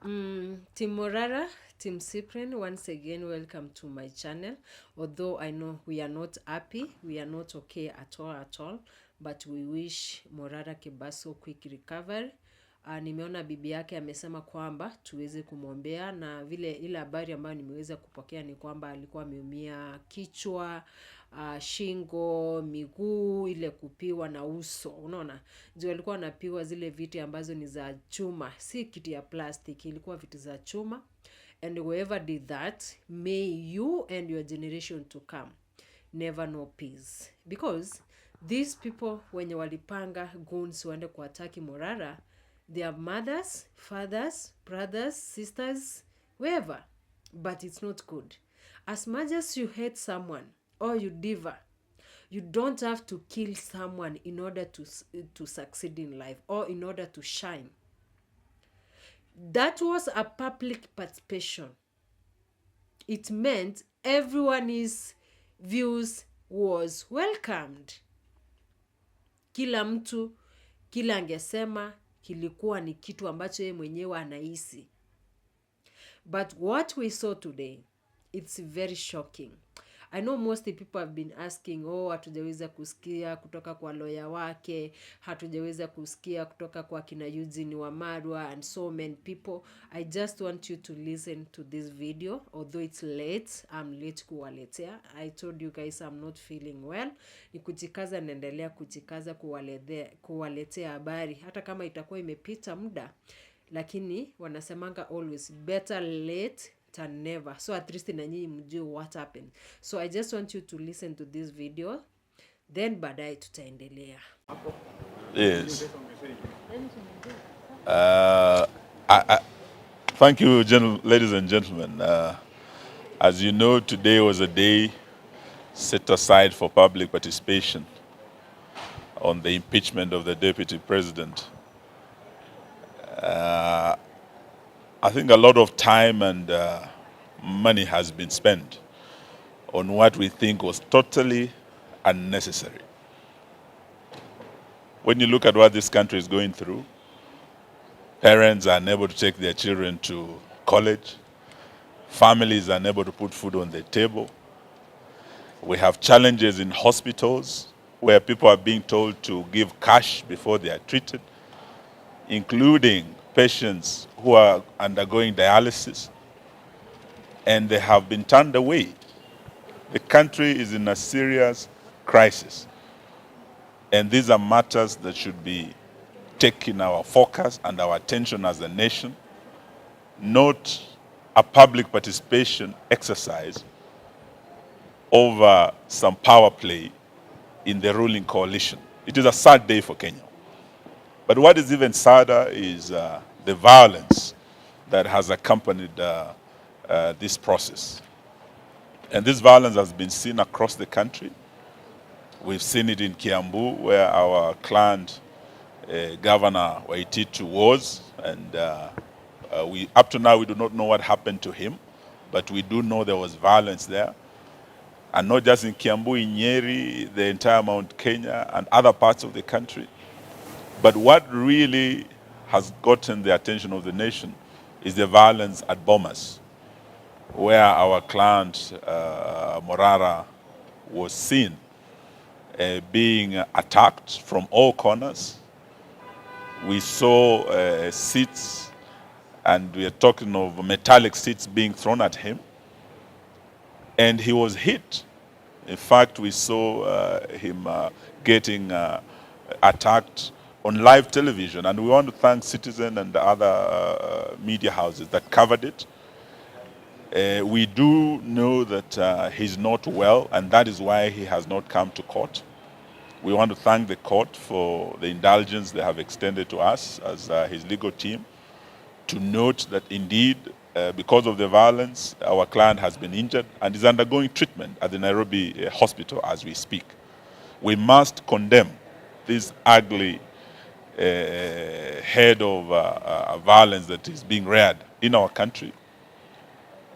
Team Morara, Team Cyprian, once again, welcome to my channel. Although I know we are not happy, we are not okay at all, but we wish Morara Kebaso quick recovery. Nimeona bibi yake amesema kwamba tuweze kumwombea, na vile ile habari ambayo nimeweza kupokea ni kwamba alikuwa ameumia kichwa, shingo, miguu, ile kupiwa na uso. Unaona, juu alikuwa anapiwa zile viti ambazo ni za chuma, si kiti ya plastic, ilikuwa viti za chuma. And whoever did that, may you and your generation to come never know peace, because these people wenye walipanga goons waende kuataki Morara, they are mothers, fathers, brothers, sisters, wherever. But it's not good. As much as you hate someone or you diva, you don't have to kill someone in order to succeed in life or in order to shine. That was a public participation. It meant everyone's views was welcomed. Kila mtu, kila angesema kilikuwa ni kitu ambacho yeye mwenyewe anahisi. But what we saw today, it's very shocking. I know most people have been asking, hatujaweza kusikia kutoka kwa lawyer wake, hatujaweza kusikia kutoka kwa kina Eugene Wamarwa and so many people. I just want you to listen to this video, although it's late. I'm late kuwaletea. I told you guys I'm not feeling well. Ni kujikaza, naendelea kujikaza kuwaletea habari. Hata kama itakuwa imepita muda, lakini wanasemanga always better late than never. So at least na nyinyi mjue what happened. So I just want you to listen to this video, then baadaye tutaendelea. Yes. Thank you, ladies and gentlemen. As you know, today was a day set aside for public participation on the impeachment of the deputy president. I think a lot of time and money has been spent on what we think was totally unnecessary. When you look at what this country is going through, parents are unable to take their children to college, families are unable to put food on the table. We have challenges in hospitals where people are being told to give cash before they are treated, including patients who are undergoing dialysis, and they have been turned away. The country is in a serious crisis, and these are matters that should be taking our focus and our attention as a nation, not a public participation exercise over some power play in the ruling coalition. It is a sad day for Kenya. But what is even sadder is the violence that has accompanied this process. And this violence has been seen across the country. We've seen it in Kiambu, where our client, Governor Waititu, was. And up to now, we do not know what happened to him, but we do know there was violence there. And not just in Kiambu, in Nyeri, the entire Mount Kenya, and other parts of the country. But what really has gotten the attention of the nation is the violence at Bomas, where our client, Morara, was seen being attacked from all corners. We saw seats, and we are talking of metallic seats being thrown at him. And he was hit. In fact, we saw him getting attacked on live television. And we want to thank Citizen and the other media houses that covered it. We do know that he's not well, and that is why he has not come to court. We want to thank the court for the indulgence they have extended to us as his legal team, to note that indeed, because of the violence, our client has been injured and is undergoing treatment at the Nairobi hospital as we speak. We must condemn this ugly head of violence that is being reared in our country.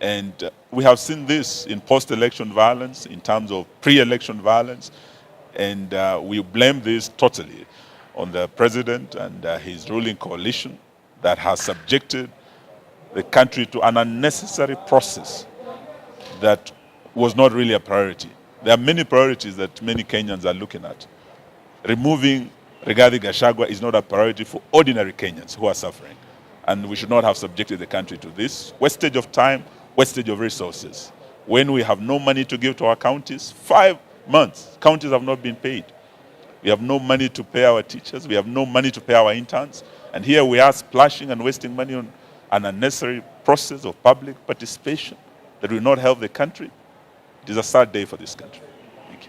And we have seen this in post-election violence, in terms of pre-election violence, and we blame this totally on the president and his ruling coalition that has subjected the country to an unnecessary process that was not really a priority. There are many priorities that many Kenyans are looking at. Removing Rigathi Gachagua is not a priority for ordinary Kenyans who are suffering. And we should not have subjected the country to this wastage of time, wastage of resources. When we have no money to give to our counties, 5 months, counties have not been paid. We have no money to pay our teachers. We have no money to pay our interns. And here we are splashing and wasting money on an unnecessary process of public participation that will not help the country. It is a sad day for this country. Thank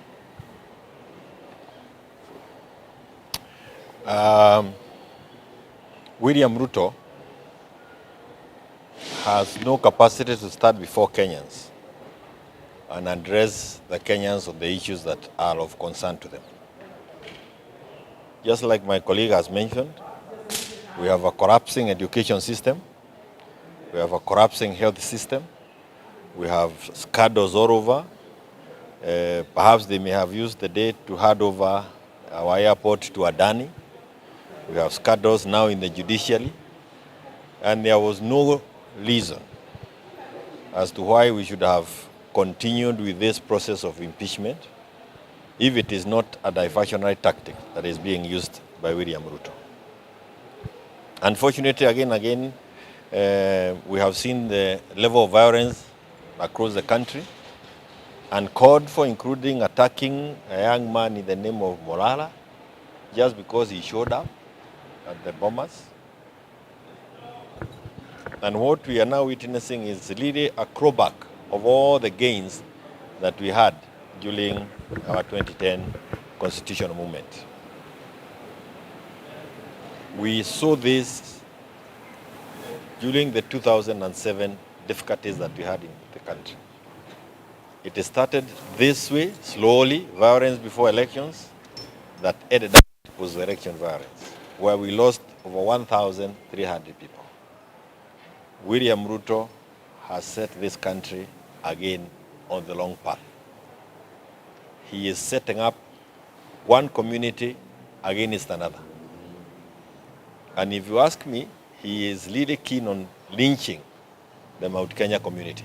you. William Ruto has no capacity to stand before Kenyans and address the Kenyans on the issues that are of concern to them. Just like my colleague has mentioned, we have a collapsing education system, we have a collapsing health system, we have scandals all over. Perhaps they may have used the day to hand over our airport to Adani. We have scandals now in the judiciary, and there was no reason as to why we should have continued with this process of impeachment if it is not a diversionary tactic that is being used by William Ruto. Unfortunately, again, we have seen the level of violence across the country, and called for, including attacking a young man in the name of Morara just because he showed up at the Bomas. And what we are now witnessing is really a crowback of all the gains that we had during our 2010 constitutional movement. We saw this during the 2007 difficulties that we had in the country. It started this way, slowly, violence before elections, that ended up with election violence, where we lost over 1,300 people. William Ruto has set this country again on the long path. He is setting up one community against another. And if you ask me, he is really keen on lynching the Mount Kenya community.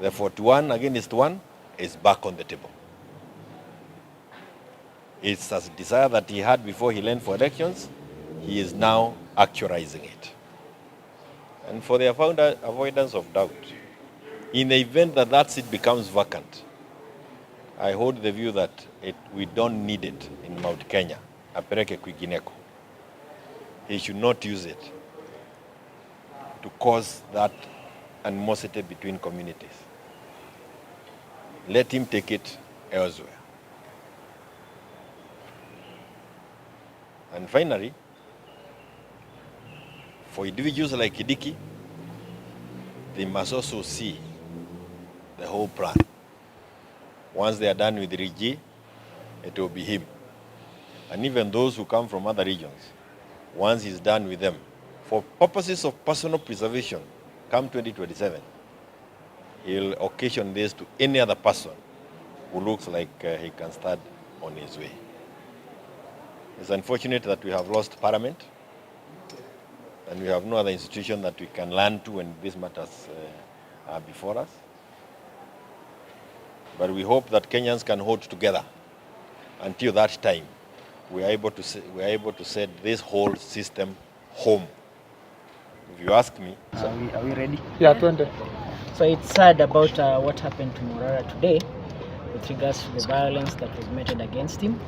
The 41 against 1 is back on the table. It's a desire that he had before he ran for elections. He is now actualizing it. And for the avoidance of doubt, in the event that that seat becomes vacant, I hold the view that we don't need it in Mount Kenya. Apeleke kwingineko. He should not use it to cause that animosity between communities. Let him take it elsewhere. And finally, for individuals like Kidiki, they must also see the whole plan. Once they are done with Rigi, it will be him. And even those who come from other regions, once he's done with them, for purposes of personal preservation, come 2027, he'll occasion this to any other person who looks like he can start on his way. It's unfortunate that we have lost Parliament, and we have no other institution that we can learn to when these matters are before us. But we hope that Kenyans can hold together until that time. We are able to set this whole system home. If you ask me, Are we ready? Yeah, 20. So it's sad about what happened to Morara today with regards to the violence that was meted against him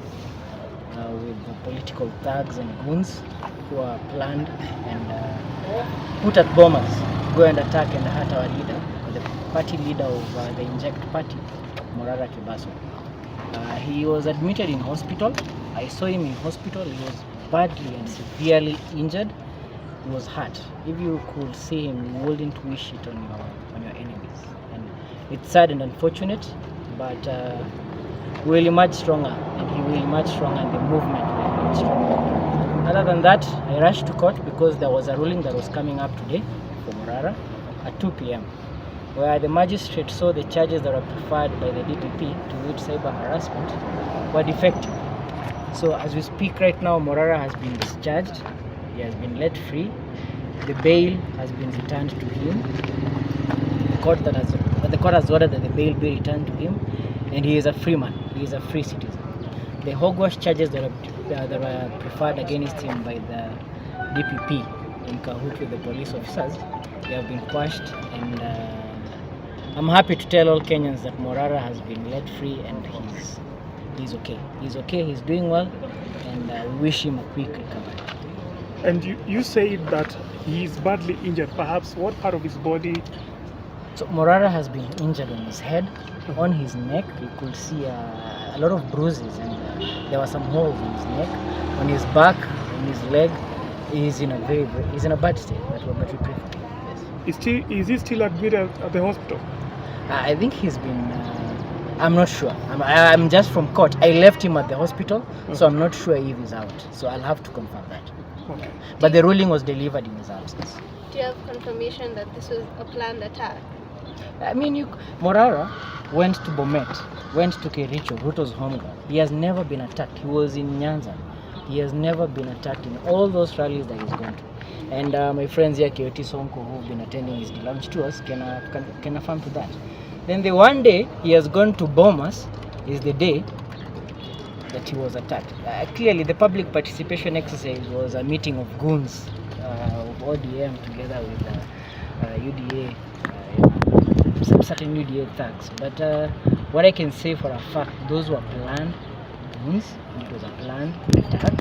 with the political thugs and goons who are planned and put at Bomas, go and attack and hurt our leader, the party leader of the Inject Party, Morara Kebaso. He was admitted in hospital. I saw him in hospital. He was badly and severely injured. He was hurt. If you could see him, you wouldn't wish it on your enemies. And it's sad and unfortunate, but we will emerge stronger, and he will emerge stronger, and the movement will emerge stronger. Other than that, I rushed to court because there was a ruling that was coming up today for Morara at 2 p.m. where the magistrate saw the charges that were preferred by the DPP, to which cyber harassment, were defective. So as we speak right now, Morara has been discharged. He has been let free, The bail has been returned to him. The court has ordered that the bail be returned to him, and he is a free man. He is a free citizen. The hogwash charges that are preferred against him by the DPP in cahoot with the police officers, they have been quashed, and I'm happy to tell all Kenyans that Morara has been let free and he's okay. He's okay, he's doing well, and we wish him a quick recovery. And you said that he is badly injured. Perhaps what part of his body? So Morara has been injured on his head, on his neck. You could see a lot of bruises, and there were some holes in his neck, on his back, on his leg. He's in a bad state. But we pray for him. Yes. Is he still admitted at the hospital? I think he's been. I'm not sure. I'm just from court. I left him at the hospital, so I'm not sure if he's out. So I'll have to confirm that. Okay. But the ruling was delivered in his absence. Do you have confirmation that this was a planned attack? I mean, Morara went to Bomet, went to Kericho, Ruto's home ground. He has never been attacked. He was in Nyanza. He has never been attacked in all those rallies that he's gone to. And my friends here, Kioti Sonko, who've been attending his launch tours, can affirm to that. Then the one day he has gone to Bomas is the day that he was attacked. Clearly, the public participation exercise was a meeting of goons of ODM together with UDA, some certain UDA thugs. But what I can say for a fact, those were planned goons, and it was a planned attack,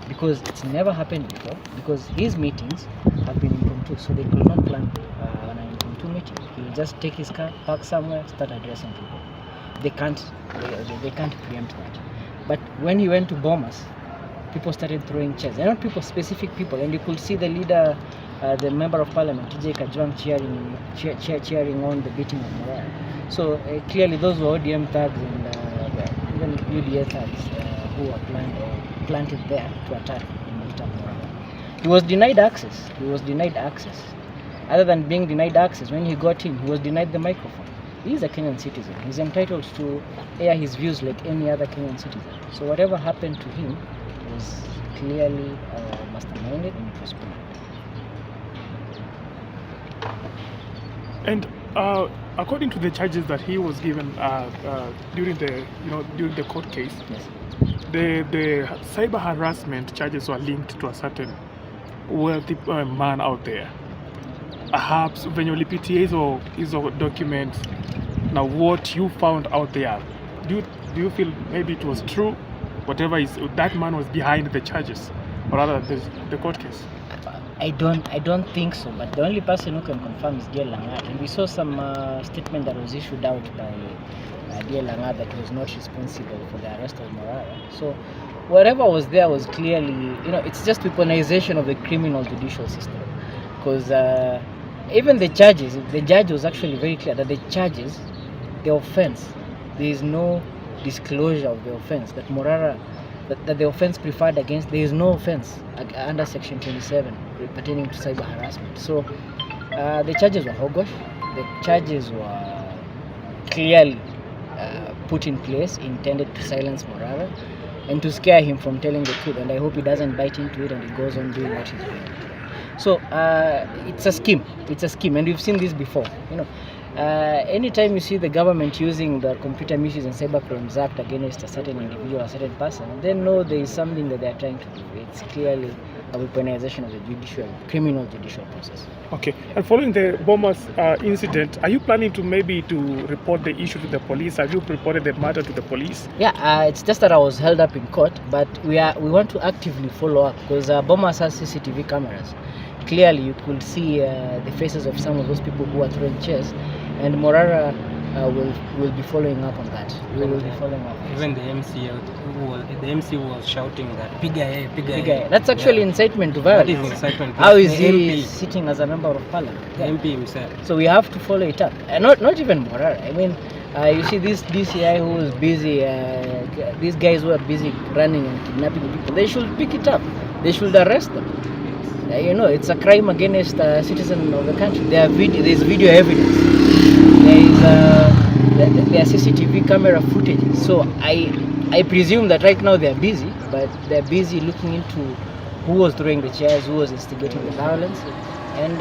because it's never happened before, because his meetings have been impromptu, so they could not plan an impromptu meeting. He will just take his car, park somewhere, start addressing people. They can't preempt that. But when he went to Bomas, people started throwing chairs, and not people, specific people, and you could see the leader, the member of parliament, TJ Kajwang, cheering on the beating of Morara. So clearly those were ODM thugs and even UDA thugs who were planted there to attack and beat up Morara. He was denied access. Other than being denied access, when he got in, he was denied the microphone. He is a Kenyan citizen. He's entitled to air his views like any other Kenyan citizen. So whatever happened to him was clearly masterminded and it was planned. And according to the charges that he was given during the court case, Yes. the cyber harassment charges were linked to a certain wealthy man out there. Perhaps when you PTA is a document, now what you found out there, do you feel maybe it was true, whatever is that man was behind the charges, or rather the court case? I don't think so, but the only person who can confirm is Dear Langat, and we saw some statement that was issued out by Dear Langat that was not responsible for the arrest of Morara. So whatever was there was clearly, it's just weaponization of the criminal judicial system, because even the charges, the judge was actually very clear that the charges, the offense, there is no disclosure of the offense, that Morara, that the offense preferred against, there is no offense under section 27 pertaining to cyber harassment. So the charges were hogwash. The charges were clearly put in place, intended to silence Morara and to scare him from telling the truth, and I hope he doesn't bite into it and he goes on doing what he's doing. So it's a scheme, and we've seen this before. Anytime you see the government using the Computer Misuse and Cyber Crimes Act against a certain individual, a certain person, then know there is something that they are trying to do. It's clearly a weaponization of the criminal judicial process. Okay. And following the Bomas incident, are you planning to report the issue to the police? Have you reported the matter to the police? Yeah, it's just that I was held up in court, but we want to actively follow up, because Bomas has CCTV cameras. Clearly, you could see the faces of some of those people who are throwing chairs, and Morara will be following up on that. We will be following up. Even the MC was shouting that Piga. That's actually incitement to violence. That is incitement. How is he MP. sitting as a member of parliament? The MP himself. So we have to follow it up. And not even Morara. I mean, you see this DCI who is busy, these guys who are busy running and kidnapping people, they should pick it up. They should arrest them. It's a crime against a citizen of the country. There is video evidence. There are CCTV camera footage. So I presume that right now they are busy, but they are busy looking into who was throwing the chairs, who was instigating the violence, and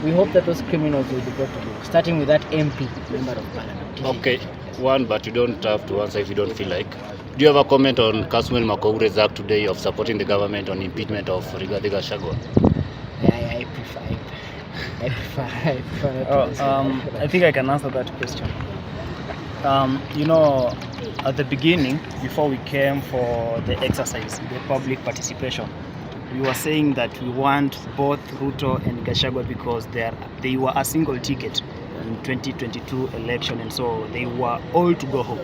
we hope that those criminals will be brought to book, starting with that MP, Member of Parliament. Okay, one, but you don't have to answer if you don't feel like. Do you have a comment on Kasmuel Makoure's act today of supporting the government on impeachment of Rigathi Gachagua? I prefer not to I think I can answer that question. You know, at the beginning, before we came for the exercise, the public participation, we were saying that we want both Ruto and Gachagua because they were a single ticket in 2022 election, and so they were all to go home.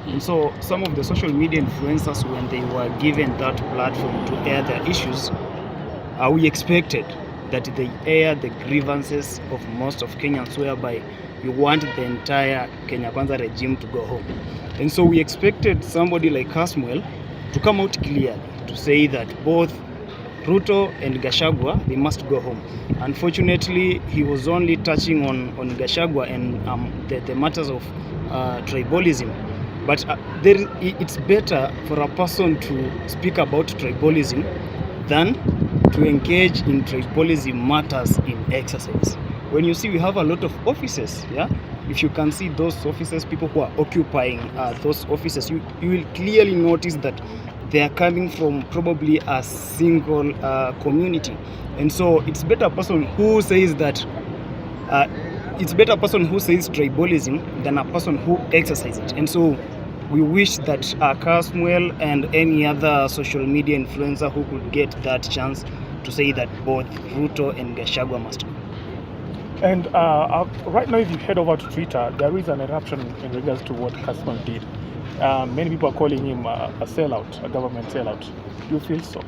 And so some of the social media influencers, when they were given that platform to air their issues, we expected that they air the grievances of most of Kenyans, whereby we want the entire Kenya Kwanza regime to go home. And so we expected somebody like Kasmuel to come out clearly to say that both Ruto and Gachagua, they must go home. Unfortunately, he was only touching on Gachagua and the matters of tribalism. But it's better for a person to speak about tribalism than to engage in tribalism matters in exercise. When you see we have a lot of offices, yeah, if you can see those offices, people who are occupying those offices, you will clearly notice that they are coming from probably a single community. And so it's better a person who says that it's better a person who says tribalism than a person who exercises it. And so we wish that Kasmuel and any other social media influencer who could get that chance to say that both Ruto and Gachagua must go. And right now, if you head over to Twitter, there is an eruption in regards to what Kasmuel did. Many people are calling him a sellout, a government sellout. Do you feel so?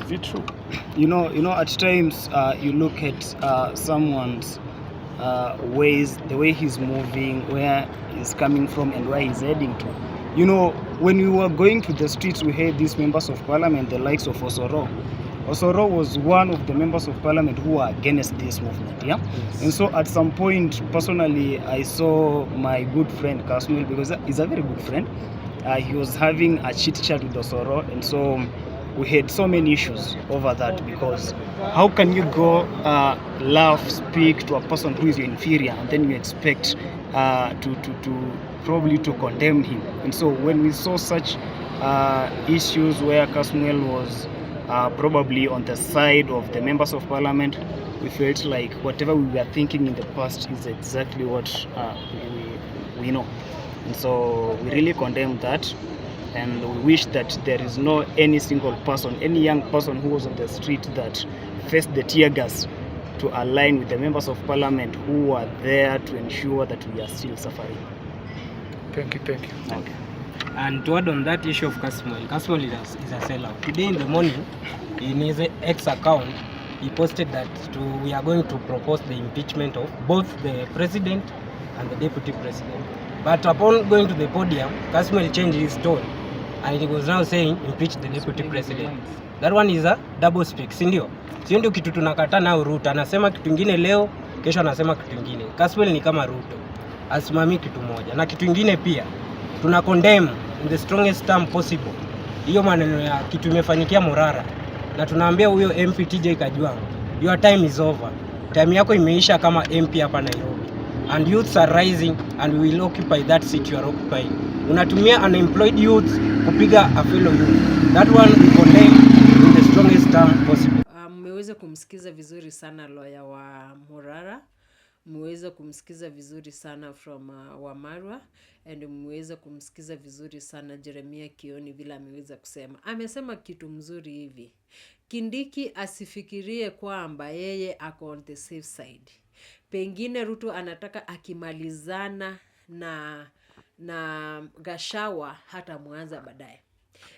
Is it true? You know, at times you look at someone's ways, the way he's moving, where he's coming from, and where he's heading to. You know, when we were going to the streets, we had these members of parliament, the likes of Osoro. Osoro was one of the members of parliament who were against this movement, yeah? Yes. And so at some point, personally, I saw my good friend Kasmuel, because he's a very good friend. He was having a chit chat with Osoro, and so we had so many issues over that, because how can you go laugh, speak to a person who is your inferior, and then you expect to probably to condemn him? And so when we saw such issues where Kasmuel was probably on the side of the members of parliament, we felt like whatever we were thinking in the past is exactly what we know. And so we really condemn that, and we wish that there is no any single person, any young person who was on the street that faced the tear gas to align with the members of parliament who are there to ensure that we are still suffering. Thank you. Okay. And to add on that issue of Kasmuel is a sellout. Today in the morning, in his X account, he posted that we are going to propose the impeachment of both the president and the deputy president. But upon going to the podium, Kasmuel changed his tone, and he was now saying impeach the deputy president. That one is a double speak, si ndio? Sio ndio kitu tunakataa nao Ruto. Anasema kitu kingine leo, kesho anasema kitu kingine. Kasmuel ni kama Ruto. Asimami kitu moja. Na kitu kingine pia, tuna condemn in the strongest term possible hiyo maneno ya kitu imefanyikia Morara, na tunaambia huyo MP TJ Kajwang, your time is over. Time yako imeisha kama MP hapa Nairobi, and youths are rising and we will occupy that seat you are occupying. Unatumia unemployed youths kupiga a fellow youth. That one we condemn in the strongest term possible. Mmeweza kumsikiza vizuri sana lawyer wa Morara. Mmeweza kumsikiza vizuri sana from Wamarwa, and mmeweza kumsikiza vizuri sana Jeremia Kioni vile ameweza kusema. Amesema kitu mzuri hivi. Kindiki asifikirie kwamba yeye ako on the safe side. Pengine Ruto anataka akimalizana na Gachagua hata mwanza baadaye.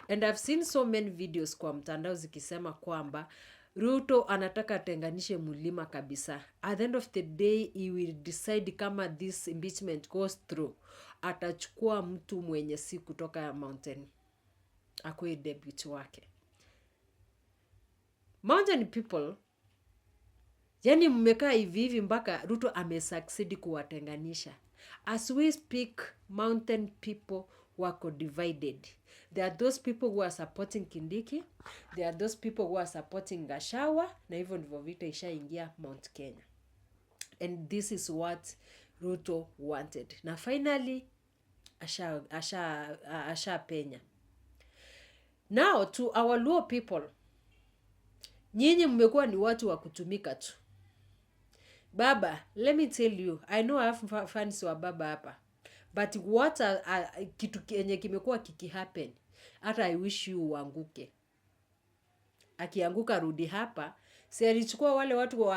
And I've seen so many videos kwa mtandao zikisema kwamba Ruto anataka atenganishe mulima kabisa. At the end of the day, he will decide kama this impeachment goes through. Atachukua mtu mwenye si kutoka mountain. Akue deputy wake. Mountain people, yani mmekaa hivi mpaka Ruto amesucceed kuwatenganisha. As we speak, mountain people wako divided. There are those people who are supporting Kindiki, there are those people who are supporting Gachagua, na hivyo ndivyo vita ishaingia Mount Kenya. And this is what Ruto wanted. Na finally asha penya. Now to our Luo people, nyinyi mmekuwa ni watu wa kutumika tu. Baba, let me tell you, I know I have fans wa baba hapa, but what kitu kenye kimekuwa happen, hata I wish you uanguke. Akianguka rudi hapa, si alichukua wale watu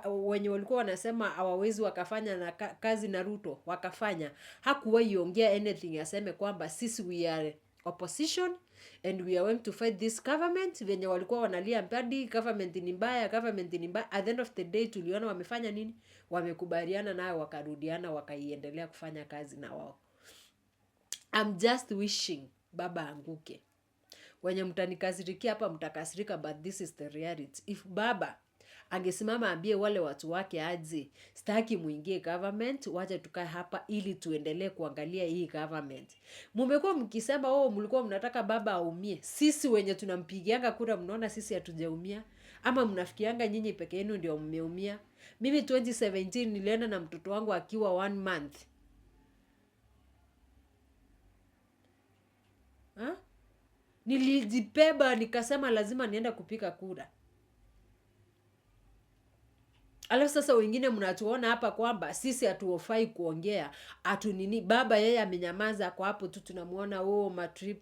wenye walikuwa wanasema hawawezi wakafanya na kazi na Ruto, wakafanya. Hakuwahi ongea anything aseme kwamba sisi we are opposition and we are going to fight this government. Venye walikuwa wanalia mpadi government ni mbaya, government ni mbaya. At the end of the day tuliona wamefanya nini? Wamekubaliana nayo, wakarudiana, wakaiendelea kufanya kazi na wao. I'm just wishing baba anguke. Wenye mtanikasirikia hapa mtakasirika, but this is the reality. If baba angesimama ambie wale watu wake aje, sitaki muingie government, wacha tukae hapa ili tuendelee kuangalia hii government. Mmekuwa mkisema mlikuwa mnataka baba aumie. Sisi wenye tunampigianga kura mnaona sisi hatujaumia, ama mnafikianga nyinyi peke yenu ndio mmeumia? Mimi 2017 nilienda na mtoto wangu akiwa 1 month. Nilijibeba nikasema lazima nienda kupiga kura. Alafu sasa wengine mnatuona hapa kwamba sisi hatuofai kuongea, nini. Baba yeye amenyamaza kwa hapo tu, tunamuona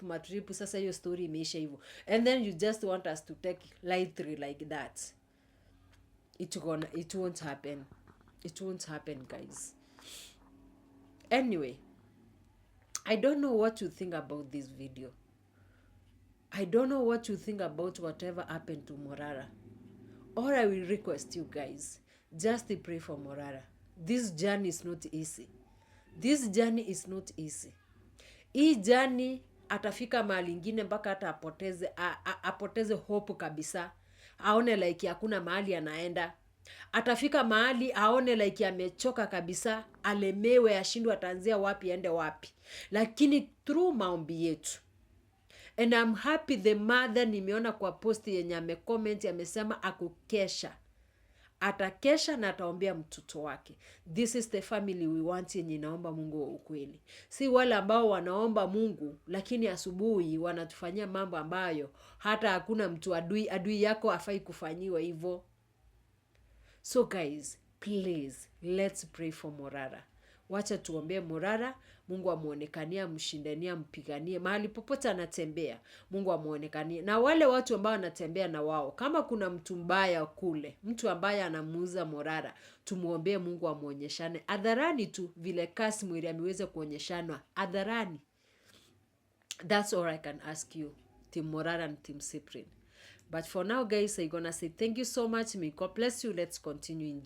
matrip. Sasa hiyo story imeisha hivyo. And then you just want us to take lightly like that. It won't happen. It won't happen, guys. Anyway, I don't know what you think about this video. I don't know what you think about whatever happened to Morara. All I will request you guys, just pray for Morara. This journey is not easy. This journey is not easy. Hii journey atafika mahali ingine mpaka hata apoteze hope kabisa. Aone like hakuna mahali anaenda. Atafika mahali aone like amechoka kabisa, alemewe, ashindwe ataanzia wapi aende wapi. Lakini through maombi yetu, and I'm happy the mother nimeona kwa post yenye amecomment amesema akukesha. Atakesha na ataombea mtoto wake. This is the family we want yenye naomba Mungu wa ukweli. Si wale ambao wanaomba Mungu lakini asubuhi wanatufanyia mambo ambayo hata hakuna mtu adui yako afai kufanyiwa hivyo. So guys, please let's pray for Morara. Wacha tuombee Morara, Mungu amuonekanie, mshindania, mpiganie mahali popote anatembea. Mungu amuonekanie. Na wale watu ambao anatembea na wao, kama kuna mtu mbaya kule, mtu ambaye anamuuza Morara, tumuombee Mungu amuonyeshane hadharani tu vile Kasmuel ameweza kuonyeshanwa hadharani. That's all I can ask you, Team Morara and Team Cyprian. But for now, guys, I'm gonna say thank you so much. May God bless you. Let's continue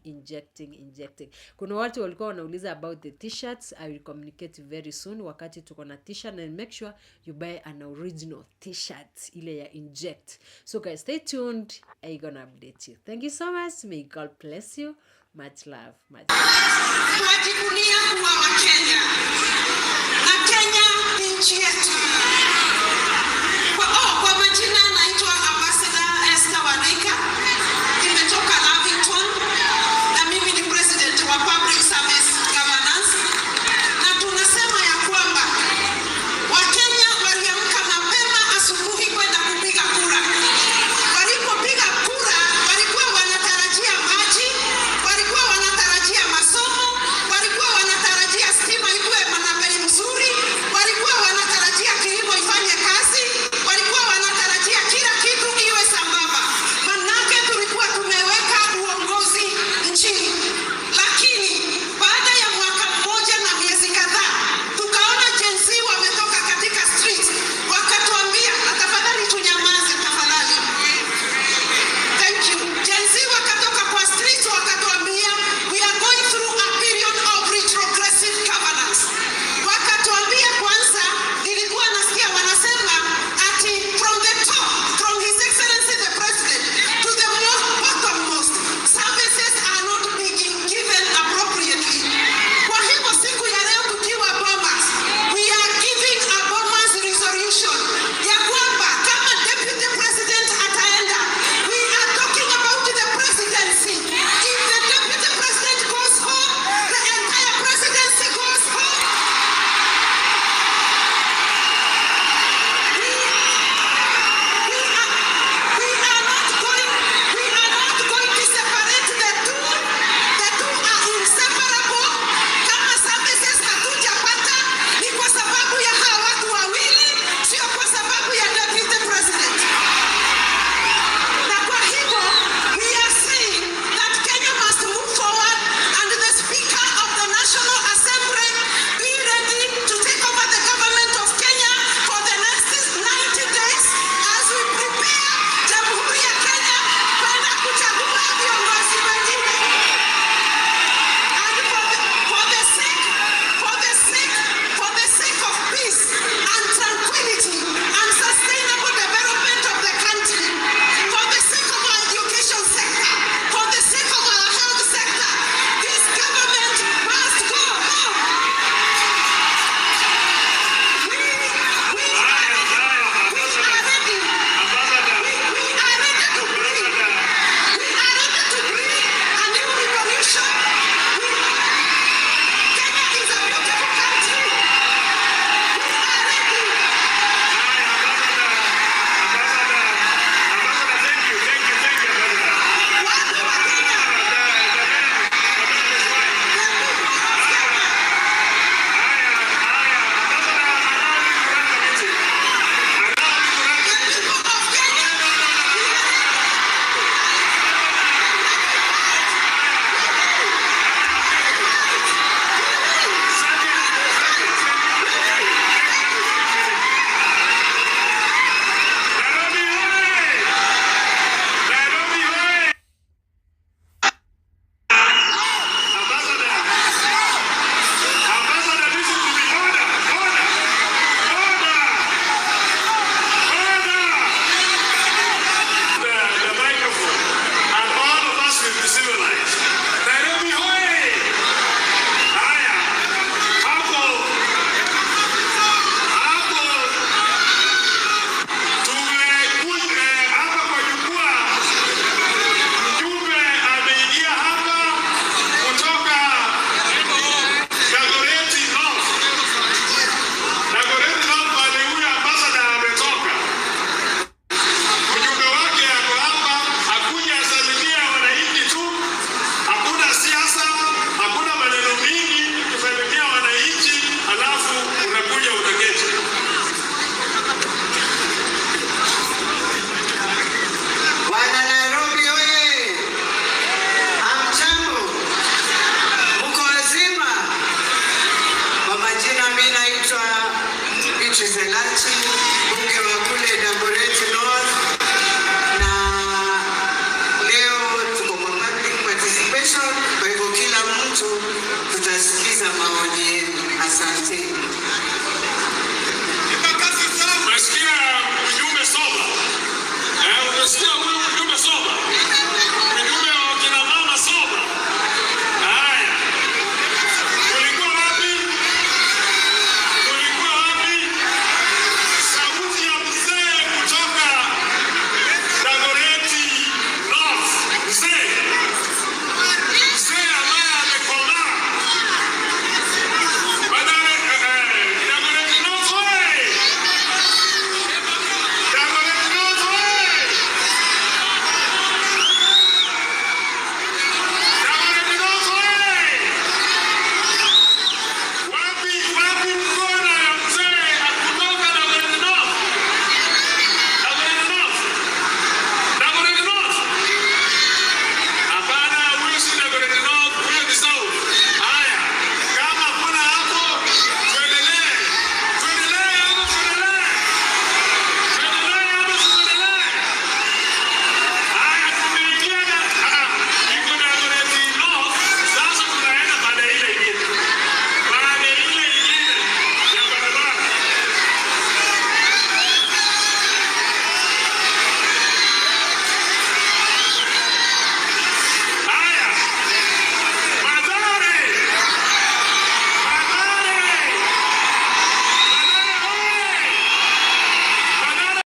injecting. Kuna watu walikuwa wanauliza about the t-shirts. I will communicate very soon wakati tuko na t-shirt, and make sure you buy an original t-shirt ile ya inject. So guys, stay tuned. I'm gonna update you. Thank you so much. May God bless you. Much love. Tunajivunia kuwa Wakenya. Na Kenya ni nchi yetu. Kwa majina naitwa